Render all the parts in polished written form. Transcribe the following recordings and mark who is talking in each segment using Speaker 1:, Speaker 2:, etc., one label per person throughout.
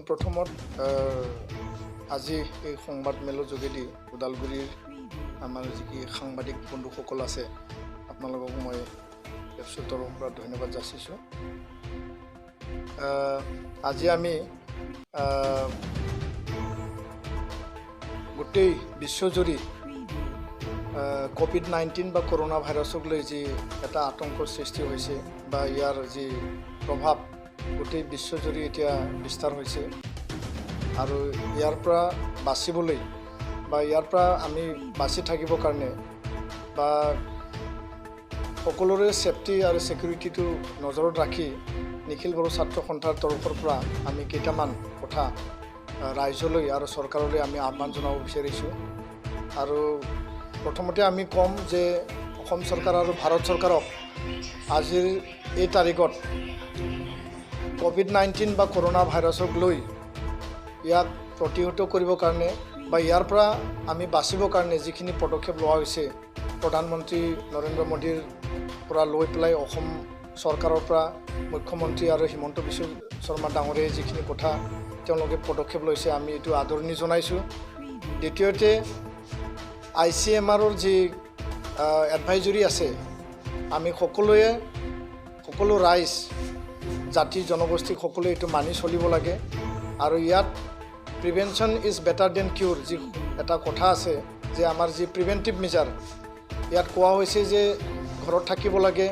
Speaker 1: পোনপ্ৰথমত আজি এই সংবাদমেলৰ যোগেদি ওদালগুৰিৰ আমাৰ যি সাংবাদিক বন্ধুসকল আছে আপোনালোকক মই এফচুৰ তৰফৰ পৰা ধন্যবাদ যাচিছোঁ। আজি আমি গোটেই বিশ্বজুৰি কোভিড-19 বা কৰোনা ভাইৰাছক লৈ যি এটা আতংকৰ সৃষ্টি হৈছে বা ইয়াৰ যি প্ৰভাৱ গোটেই বিশ্বজুৰি এতিয়া বিস্তাৰ হৈছে আৰু ইয়াৰ পৰা বাচিবলৈ বা ইয়াৰ পৰা আমি বাচি থাকিবৰ কাৰণে বা সকলোৰে সেফটি আৰু সিকিউৰিটিটো নজৰত ৰাখি নিখিল বড়ো ছাত্ৰ সন্থাৰ তৰফৰ পৰা আমি কেইটামান কথা ৰাইজলৈ আৰু চৰকাৰলৈ আমি আহ্বান জনাব বিচাৰিছোঁ। আৰু প্ৰথমতে আমি ক'ম যে অসম চৰকাৰ আৰু ভাৰত চৰকাৰক আজিৰ এই তাৰিখত কোভিড-19 বা কৰোনা ভাইৰাছক লৈ ইয়াক প্ৰতিহত কৰিবৰ কাৰণে বা ইয়াৰ পৰা আমি বাচিবৰ কাৰণে যিখিনি পদক্ষেপ লোৱা হৈছে প্ৰধানমন্ত্ৰী নৰেন্দ্ৰ মোদীৰ পৰা লৈ পেলাই অসম চৰকাৰৰ পৰা মুখ্যমন্ত্ৰী আৰু হিমন্ত বিশ্ব শৰ্মা ডাঙৰীয়াই যিখিনি কথা তেওঁলোকে পদক্ষেপ লৈছে আমি এইটো আদৰণি জনাইছোঁ। দ্বিতীয়তে ICMRৰ যি এডভাইজৰী আছে আমি সকলো ৰাইজ জাতি জনগোষ্ঠী সকলোৱে এইটো মানি চলিব লাগে আৰু ইয়াত প্ৰিভেনশ্যন ইজ বেটাৰ দেন কিউৰ যি এটা কথা আছে যে আমাৰ যি প্ৰিভেণ্টিভ মেজাৰ ইয়াত কোৱা হৈছে যে ঘৰত থাকিব লাগে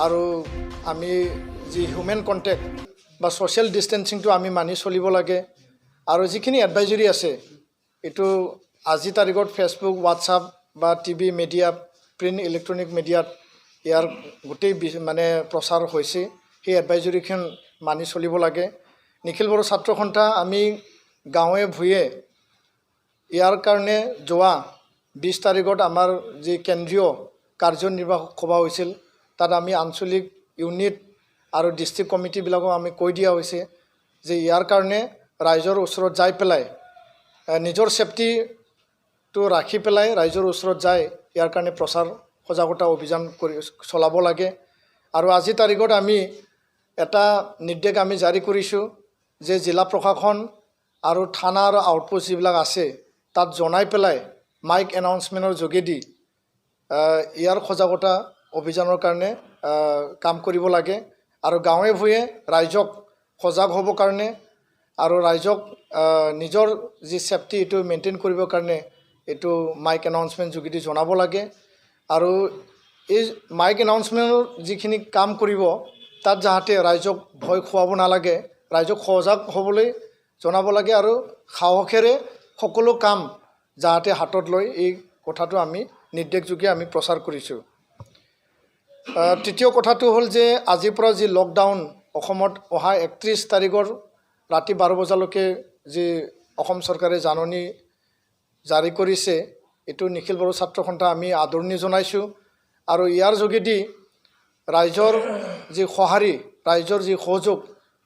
Speaker 1: আৰু আমি যি হিউমেন কণ্টেক্ট বা ছ'চিয়েল ডিষ্টেঞ্চিংটো আমি মানি চলিব লাগে আৰু যিখিনি এডভাইজৰী আছে এইটো আজি তাৰিখত ফেচবুক হোৱাটছআপ বা টিভি মিডিয়া প্ৰিণ্ট ইলেক্ট্ৰনিক মিডিয়াত ইয়াৰ গোটেই মানে প্ৰচাৰ হৈছে সেই এডভাইজৰীখন মানি চলিব লাগে। নিখিল বড়ো ছাত্ৰ সন্থা আমি গাঁৱে ভূঞে ইয়াৰ কাৰণে যোৱা 20 তাৰিখত আমাৰ যি কেন্দ্ৰীয় কাৰ্যনিৰ্বাহক সভা হৈছিল তাত আমি আঞ্চলিক ইউনিট আৰু ডিষ্ট্ৰিক্ট কমিটিবিলাকক আমি কৈ দিয়া হৈছে যে ইয়াৰ কাৰণে ৰাইজৰ ওচৰত যাই পেলাই নিজৰ সেফটিটো ৰাখি পেলাই ৰাইজৰ ওচৰত যায় ইয়াৰ কাৰণে প্ৰচাৰ সজাগতা অভিযান চলাব লাগে। আৰু আজি তাৰিখত আমি এটা নিৰ্দেশ আমি জাৰি কৰিছোঁ যে জিলা প্ৰশাসন আৰু থানা আৰু আউটপোষ্ট যিবিলাক আছে তাত জনাই পেলাই মাইক এনাউন্সমেণ্টৰ যোগেদি ইয়াৰ সজাগতা অভিযানৰ কাৰণে কাম কৰিব লাগে আৰু গাঁৱে ভূঞে ৰাইজক সজাগ হ'বৰ কাৰণে আৰু ৰাইজক নিজৰ যি সেফটি এইটো মেইনটেইন কৰিবৰ কাৰণে এইটো মাইক এনাউন্সমেণ্ট যোগেদি জনাব লাগে। আৰু এই মাইক এনাউন্সমেণ্টৰ যিখিনি কাম কৰিব তাত যাতে ৰাইজক ভয় খুৱাব নালাগে ৰাইজক সজাগ হ'বলৈ জনাব লাগে আৰু সাহসেৰে সকলো কাম যাতে হাতত লৈ এই কথাটো আমি নিৰ্দেশযোগে আমি প্ৰচাৰ কৰিছোঁ। তৃতীয় কথাটো হ'ল যে আজিৰ পৰা যি লকডাউন অসমত অহা 31 তাৰিখৰ ৰাতি 12 বজালৈকে যি অসম চৰকাৰে জাননী জাৰি কৰিছে এইটো নিখিল বড়ো ছাত্ৰ সন্থা আমি আদৰণি জনাইছোঁ আৰু ইয়াৰ যোগেদি ৰাইজৰ যি সঁহাৰি ৰাইজৰ যি সহযোগ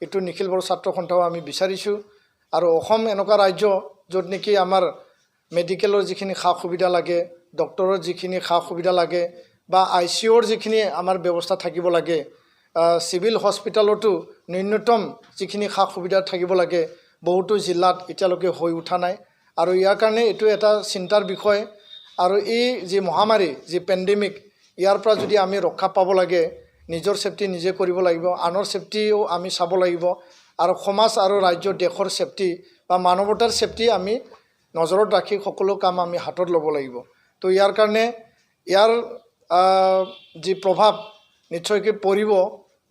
Speaker 1: এইটো নিখিল বড়ো ছাত্ৰ সন্থাও আমি বিচাৰিছোঁ। আৰু অসম এনেকুৱা ৰাজ্য য'ত নেকি আমাৰ মেডিকেলৰ যিখিনি সা সুবিধা লাগে ডক্টৰৰ যিখিনি সা সুবিধা লাগে বা ICUৰ যিখিনি আমাৰ ব্যৱস্থা থাকিব লাগে চিভিল হস্পিটেলতো ন্যূনতম যিখিনি সা সুবিধা থাকিব লাগে বহুতো জিলাত এতিয়ালৈকে হৈ উঠা নাই আৰু ইয়াৰ কাৰণে এইটো এটা চিন্তাৰ বিষয়। আৰু এই যি মহামাৰী যি পেণ্ডেমিক ইয়াৰ পৰা যদি আমি ৰক্ষা পাব লাগে নিজৰ সেফটি নিজে কৰিব লাগিব আনৰ সেফটিও আমি চাব লাগিব আৰু সমাজ আৰু ৰাজ্য দেশৰ সেফটি বা মানৱতাৰ সেফটি আমি নজৰত ৰাখি সকলো কাম আমি হাতত ল'ব লাগিব। তো ইয়াৰ কাৰণে ইয়াৰ যি প্ৰভাৱ নিশ্চয়কৈ পৰিব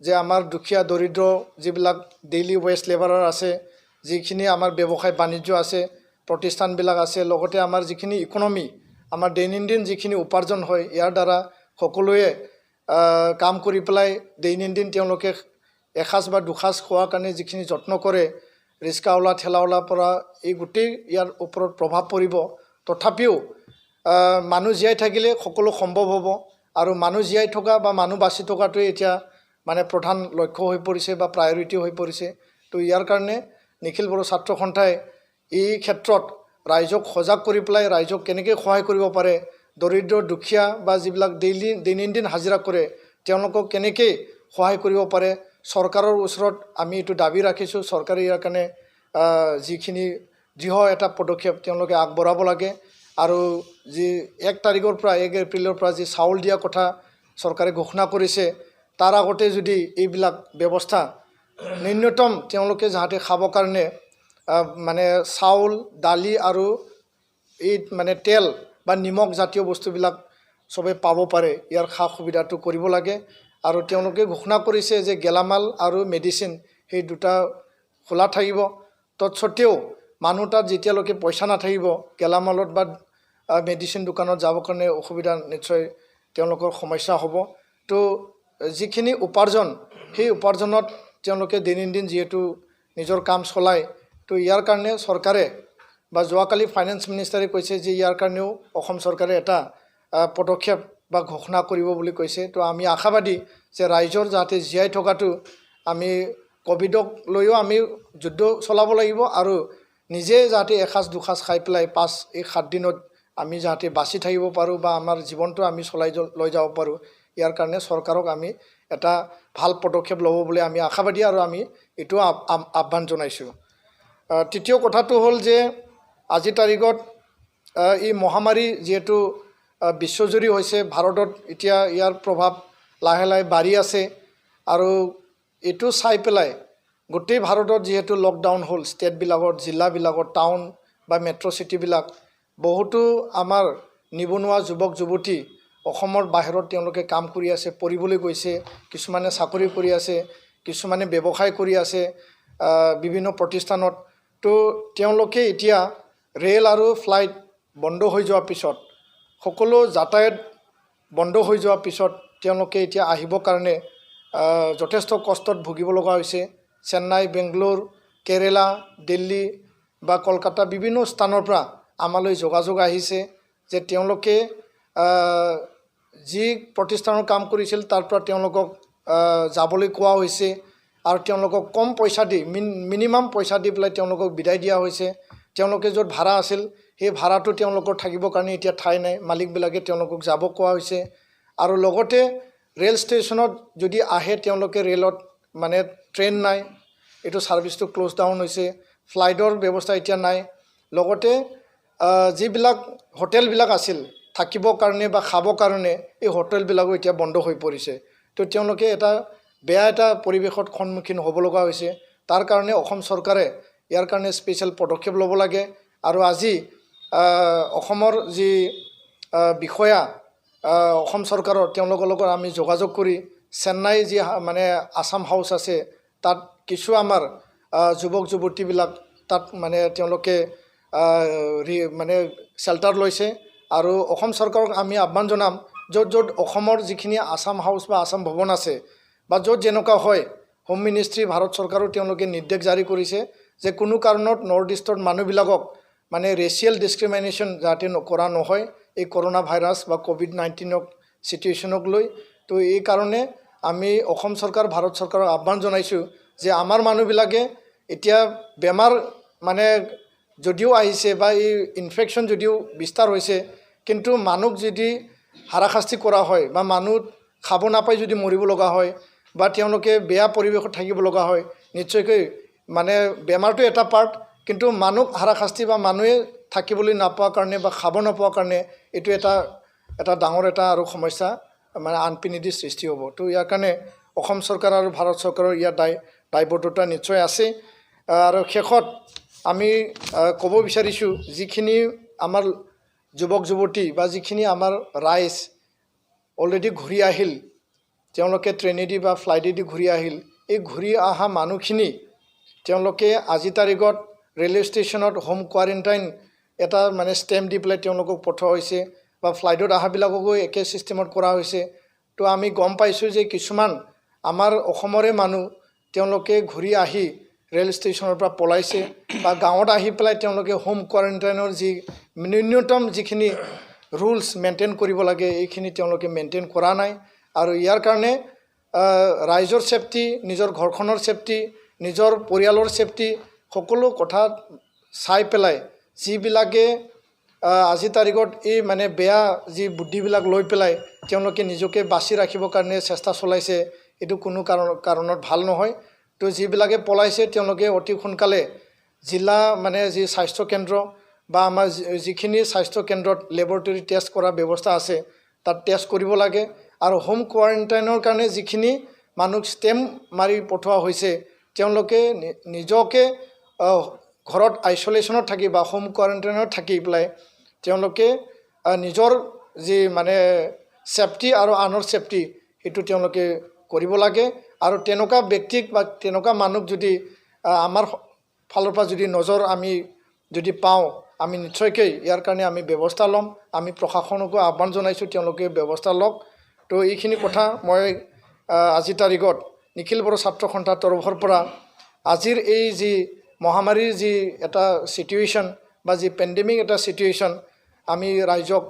Speaker 1: যে আমাৰ দুখীয়া দৰিদ্ৰ যিবিলাক ডেইলি ৱেজ লেবাৰাৰ আছে যিখিনি আমাৰ ব্যৱসায় বাণিজ্য আছে প্ৰতিষ্ঠানবিলাক আছে লগতে আমাৰ যিখিনি ইকনমি আমাৰ দৈনন্দিন যিখিনি উপাৰ্জন হয় ইয়াৰ দ্বাৰা সকলোৱে কাম কৰি পেলাই দৈনন্দিন তেওঁলোকে এসাঁজ বা দুসাঁজ খোৱাৰ কাৰণে যিখিনি যত্ন কৰে ৰিক্সাৱালা ঠেলাৱালাৰ পৰা এই গোটেই ইয়াৰ ওপৰত প্ৰভাৱ পৰিব। তথাপিও মানুহ জীয়াই থাকিলে সকলো সম্ভৱ হ'ব আৰু মানুহ জীয়াই থকা বা মানুহ বাচি থকাটোৱে এতিয়া মানে প্ৰধান লক্ষ্য হৈ পৰিছে বা প্ৰায়ৰিটি হৈ পৰিছে। তো ইয়াৰ কাৰণে নিখিল বড়ো ছাত্ৰ সন্থাই এই ক্ষেত্ৰত ৰাইজক সজাগ কৰি পেলাই ৰাইজক কেনেকৈ সহায় কৰিব পাৰে দৰিদ্ৰ দুখীয়া বা যিবিলাক দৈনন্দিন হাজিৰা কৰে তেওঁলোকক কেনেকৈ সহায় কৰিব পাৰে চৰকাৰৰ ওচৰত আমি এইটো দাবী ৰাখিছোঁ চৰকাৰে ইয়াৰ কাৰণে যিখিনি দৃঢ় এটা পদক্ষেপ তেওঁলোকে আগবঢ়াব লাগে আৰু যি 1 তাৰিখৰ পৰা 1 এপ্ৰিলৰ পৰা যি চাউল দিয়া কথা চৰকাৰে ঘোষণা কৰিছে তাৰ আগতে যদি এইবিলাক ব্যৱস্থা ন্যূনতম তেওঁলোকে যাতে খাব কাৰণে মানে চাউল দালি আৰু এই মানে তেল বা নিমখ জাতীয় বস্তুবিলাক সবে পাব পাৰে ইয়াৰ খা সুবিধাটো কৰিব লাগে আৰু তেওঁলোকে ঘোষণা কৰিছে যে গেলামাল আৰু মেডিচিন সেই দুটা খোলা থাকিব তৎসত্ত্বেও মানুহ তাত যেতিয়ালৈকে পইচা নাথাকিব গেলামালত বা মেডিচিন দোকানত যাব কাৰণে অসুবিধা নিশ্চয় তেওঁলোকৰ সমস্যা হ'ব তো যিখিনি উপাৰ্জন সেই উপাৰ্জনত তেওঁলোকে দৈনন্দিন যেহেতু নিজৰ কাম চলায় তো ইয়াৰ কাৰণে চৰকাৰে বা যোৱাকালি ফাইনেন্স মিনিষ্টাৰে কৈছে যে ইয়াৰ কাৰণেও অসম চৰকাৰে এটা পদক্ষেপ বা ঘোষণা কৰিব বুলি কৈছে তো আমি আশাবাদী যে ৰাইজৰ যাতে জীয়াই থকাটো আমি কোভিডক লৈও আমি যুদ্ধ চলাব লাগিব আৰু নিজে যাতে এসাঁজ দুসাঁজ খাই পেলাই 5-7 দিনত আমি যাতে বাচি থাকিব পাৰোঁ বা আমাৰ জীৱনটো আমি চলাই লৈ যাব পাৰোঁ ইয়াৰ কাৰণে চৰকাৰক আমি এটা ভাল পদক্ষেপ ল'ব বুলি আমি আশাবাদী আৰু আমি এইটো আহ্বান জনাইছোঁ তৃতীয় কথাটো হ'ল যে আজি তাৰিখত এই মহামাৰী যেহেতু বিশ্বজুৰি হৈছে ভাৰতত এতিয়া ইয়াৰ প্ৰভাৱ লাহে লাহে বাঢ়ি আছে আৰু এইটো চাই পেলাই গোটেই ভাৰতত যেহেতু লকডাউন হ'ল ষ্টেটবিলাকত জিলাবিলাকত টাউন বা মেট্ৰ' চিটিবিলাক বহুতো আমাৰ নিবনুৱা যুৱক যুৱতী অসমৰ বাহিৰত তেওঁলোকে কাম কৰি আছে পঢ়িবলৈ গৈছে কিছুমানে চাকৰি কৰি আছে কিছুমানে ব্যৱসায় কৰি আছে বিভিন্ন প্ৰতিষ্ঠানত তো তেওঁলোকে এতিয়া ৰেল আৰু ফ্লাইট বন্ধ হৈ যোৱাৰ পিছত সকলো যাতায়াত বন্ধ হৈ যোৱাৰ পিছত তেওঁলোকে এতিয়া আহিবৰ কাৰণে যথেষ্ট কষ্টত ভুগিব লগা হৈছে চেন্নাই বেংগলোৰ কেৰেলা দিল্লী বা কলকাতা বিভিন্ন স্থানৰ পৰা আমালৈ যোগাযোগ আহিছে যে তেওঁলোকে যি প্ৰতিষ্ঠানৰ কাম কৰিছিল তাৰ পৰা তেওঁলোকক যাবলৈ কোৱা হৈছে আৰু তেওঁলোকক কম পইচা দি মিনিমাম পইচা দি পেলাই তেওঁলোকক বিদায় দিয়া হৈছে তেওঁলোকে য'ত ভাড়া আছিল সেই ভাড়াটো তেওঁলোকৰ থাকিবৰ কাৰণে এতিয়া ঠাই নাই মালিকবিলাকে তেওঁলোকক যাব কোৱা হৈছে আৰু লগতে ৰেল ষ্টেচনত যদি আহে তেওঁলোকে ৰেলত মানে ট্ৰেইন নাই এইটো ছাৰ্ভিচটো ক্ল'জ ডাউন হৈছে ফ্লাইটৰ ব্যৱস্থা এতিয়া নাই লগতে যিবিলাক হোটেলবিলাক আছিল থাকিবৰ কাৰণে বা খাবৰ কাৰণে এই হোটেলবিলাকো এতিয়া বন্ধ হৈ পৰিছে তো তেওঁলোকে এটা বেয়া এটা পৰিৱেশত সন্মুখীন হ'ব লগা হৈছে তাৰ কাৰণে অসম চৰকাৰে ইয়াৰ কাৰণে স্পেচিয়েল পদক্ষেপ ল'ব লাগে আৰু আজি অসমৰ যি বিষয়া অসম চৰকাৰৰ তেওঁলোকৰ লগত আমি যোগাযোগ কৰি চেন্নাই যি মানে আসাম হাউচ আছে তাত কিছু আমাৰ যুৱক যুৱতীবিলাক তাত মানে তেওঁলোকে মানে শেল্টাৰ লৈছে আৰু অসম চৰকাৰক আমি আহ্বান জনাম য'ত য'ত অসমৰ যিখিনি আসাম হাউচ বা আসাম ভৱন আছে বা য'ত যেনেকুৱা হয় হোম মিনিষ্ট্ৰী ভাৰত চৰকাৰেও তেওঁলোকে নিৰ্দেশ জাৰি কৰিছে যে কোনো কাৰণত নৰ্থ ইষ্টৰ মানুহবিলাকক মানে ৰেচিয়েল ডিছক্ৰিমিনেশ্যন যাতে কৰা নহয় এই কৰোনা ভাইৰাছ বা COVID-19 চিটুৱেশ্যনক লৈ তো এই কাৰণে আমি অসম চৰকাৰ ভাৰত চৰকাৰক আহ্বান জনাইছোঁ যে আমাৰ মানুহবিলাকে এতিয়া বেমাৰ মানে যদিও আহিছে বা এই ইনফেকশ্যন যদিও বিস্তাৰ হৈছে কিন্তু মানুহ যদি হাৰাশাস্তি কৰা হয় বা মানুহ খাব নাপাই যদি মৰিব লগা হয় বা তেওঁলোকে বেয়া পৰিৱেশত থাকিব লগা হয় নিশ্চয়কৈ মানে বেমাৰটো এটা পাৰ্ট কিন্তু মানুহ হাৰাশাস্তি বা মানুহে থাকিবলৈ নাপোৱাৰ কাৰণে বা খাব নোপোৱাৰ কাৰণে এইটো এটা ডাঙৰ এটা আৰু সমস্যা মানে আনপিনিদি সৃষ্টি হ'ব তো ইয়াৰ কাৰণে অসম চৰকাৰ আৰু ভাৰত চৰকাৰৰ ইয়াৰ দায়বদ্ধতা নিশ্চয় আছে আৰু শেষত আমি ক'ব বিচাৰিছোঁ যিখিনি আমাৰ যুৱক যুৱতী বা যিখিনি আমাৰ ৰাইজ অলৰেডি ঘূৰি আহিল তেওঁলোকে ট্ৰেইনেদি বা ফ্লাইটেদি ঘূৰি আহিল এই ঘূৰি অহা মানুহখিনি তেওঁলোকে আজি তাৰিখত ৰেলৱে ষ্টেচনত হোম কোৱাৰেণ্টাইন এটা মানে ষ্টেম্প দি পেলাই তেওঁলোকক পঠোৱা হৈছে বা ফ্লাইটত অহাবিলাককো একে ছিষ্টেমত কৰা হৈছে তো আমি গম পাইছোঁ যে কিছুমান আমাৰ অসমৰে মানুহ তেওঁলোকে ঘূৰি আহি ৰেল ষ্টেচনৰ পৰা পলাইছে বা গাঁৱত আহি পেলাই তেওঁলোকে হোম কোৱাৰেণ্টাইনৰ যি ন্যূনতম যিখিনি ৰুলছ মেইনটেইন কৰিব লাগে এইখিনি তেওঁলোকে মেইনটেইন কৰা নাই আৰু ইয়াৰ কাৰণে ৰাইজৰ ছেফটি নিজৰ ঘৰখনৰ ছেফটি নিজৰ পৰিয়ালৰ ছেফটি সকলো কথা চাই পেলাই যিবিলাকে আজি তাৰিখত এই মানে বেয়া যি বুদ্ধিবিলাক লৈ পেলাই তেওঁলোকে নিজকে বাচি ৰাখিবৰ কাৰণে চেষ্টা চলাইছে এইটো কোনো কাৰণত ভাল নহয়। তো যিবিলাকে পলাইছে তেওঁলোকে অতি সোনকালে জিলা মানে যি স্বাস্থ্য কেন্দ্ৰ বা আমাৰ যিখিনি স্বাস্থ্য কেন্দ্ৰত লেবৰেটৰী টেষ্ট কৰা ব্যৱস্থা আছে তাত টেষ্ট কৰিব লাগে। আৰু হোম কোৱাৰেণ্টাইনৰ কাৰণে যিখিনি মানুহ ষ্টেম্প মাৰি পঠোৱা হৈছে তেওঁলোকে নিজকে ঘৰত আইচলেশ্যনত থাকি বা হোম কোৱাৰেণ্টাইনত থাকি পেলাই তেওঁলোকে নিজৰ যি মানে ছেফটি আৰু আনৰ ছেফটি সেইটো তেওঁলোকে কৰিব লাগে। আৰু তেনেকুৱা ব্যক্তিক বা তেনেকুৱা মানুহ যদি আমাৰ ফালৰ পৰা যদি নজৰ আমি যদি পাওঁ আমি নিশ্চয়কৈ ইয়াৰ কাৰণে আমি ব্যৱস্থা ল'ম। আমি প্ৰশাসনকো আহ্বান জনাইছোঁ তেওঁলোকে ব্যৱস্থা লওক। তো এইখিনি কথা মই আজিৰ তাৰিখত নিখিল বড়ো ছাত্ৰ সন্থাৰ তৰফৰ পৰা আজিৰ এই যি মহামাৰীৰ যি এটা চিটুৱেশ্যন বা যি পেণ্ডেমিক এটা চিটুৱেশ্যন আমি ৰাইজক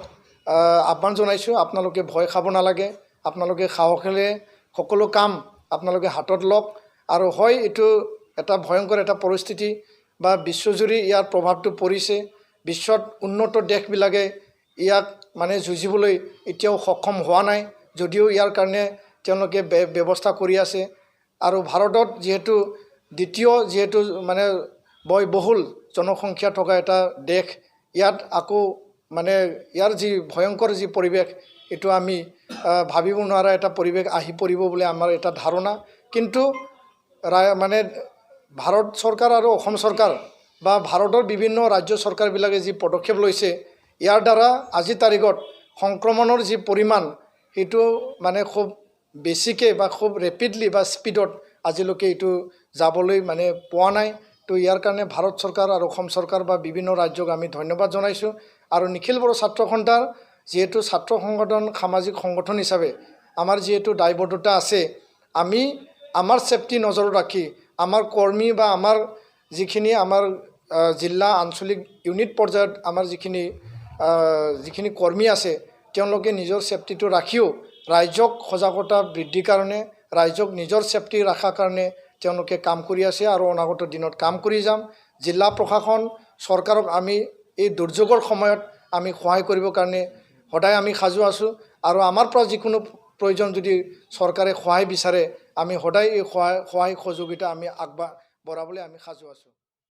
Speaker 1: আহ্বান জনাইছোঁ, আপোনালোকে ভয় খাব নালাগে, আপোনালোকে সাহসেৰে সকলো কাম আপোনালোকে হাতত লওক। আৰু হয় এইটো এটা ভয়ংকৰ এটা পৰিস্থিতি বা বিশ্বজুৰি ইয়াৰ প্ৰভাৱটো পৰিছে। বিশ্বত উন্নত দেশবিলাকে ইয়াক মানে যুঁজিবলৈ এতিয়াও সক্ষম হোৱা নাই, যদিও ইয়াৰ কাৰণে তেওঁলোকে ব্যৱস্থা কৰি আছে। আৰু ভাৰতত যিহেতু দ্বিতীয় মানে ব্যয়বহুল জনসংখ্যা থকা এটা দেশ, ইয়াত আকৌ মানে ইয়াৰ যি ভয়ংকৰ যি পৰিৱেশ এইটো আমি ভাবিব নোৱাৰা এটা পৰিৱেশ আহি পৰিব বুলি আমাৰ এটা ধাৰণা। কিন্তু মানে ভাৰত চৰকাৰ আৰু অসম চৰকাৰ বা ভাৰতৰ বিভিন্ন ৰাজ্য চৰকাৰবিলাকে যি পদক্ষেপ লৈছে ইয়াৰ দ্বাৰা আজিৰ তাৰিখত সংক্ৰমণৰ যি পৰিমাণ সেইটো মানে খুব বেছিকৈ বা খুব ৰেপিডলি বা স্পীডত আজিলৈকে এইটো যাবলৈ মানে পোৱা নাই। তো ইয়াৰ কাৰণে ভাৰত চৰকাৰ আৰু অসম চৰকাৰ বা বিভিন্ন ৰাজ্যক আমি ধন্যবাদ জনাইছোঁ। আৰু নিখিল বড়ো ছাত্ৰ সন্থাৰ যিহেতু ছাত্ৰ সংগঠন সামাজিক সংগঠন হিচাপে আমাৰ যিহেতু দায়বদ্ধতা আছে, আমি আমাৰ ছেফটি নজৰত ৰাখি আমাৰ কৰ্মী বা আমাৰ যিখিনি আমাৰ জিলা আঞ্চলিক ইউনিট পৰ্যায়ত আমাৰ যিখিনি কৰ্মী আছে তেওঁলোকে নিজৰ ছেফটিটো ৰাখিও ৰাইজক সজাগতা বৃদ্ধিৰ কাৰণে ৰাইজক নিজৰ ছেফটি ৰখাৰ কাৰণে তেওঁলোকে কাম কৰি আছে আৰু অনাগত দিনত কাম কৰি যাম। জিলা প্ৰশাসন চৰকাৰক আমি এই দুৰ্যোগৰ সময়ত আমি সহায় কৰিবৰ কাৰণে সদায় আমি সাজু আছোঁ। আৰু আমাৰ পৰা যিকোনো প্ৰয়োজন যদি চৰকাৰে সহায় বিচাৰে আমি সদায় এই সহায় সহযোগিতা আমি আগবঢ়াবলৈ আমি সাজু আছোঁ।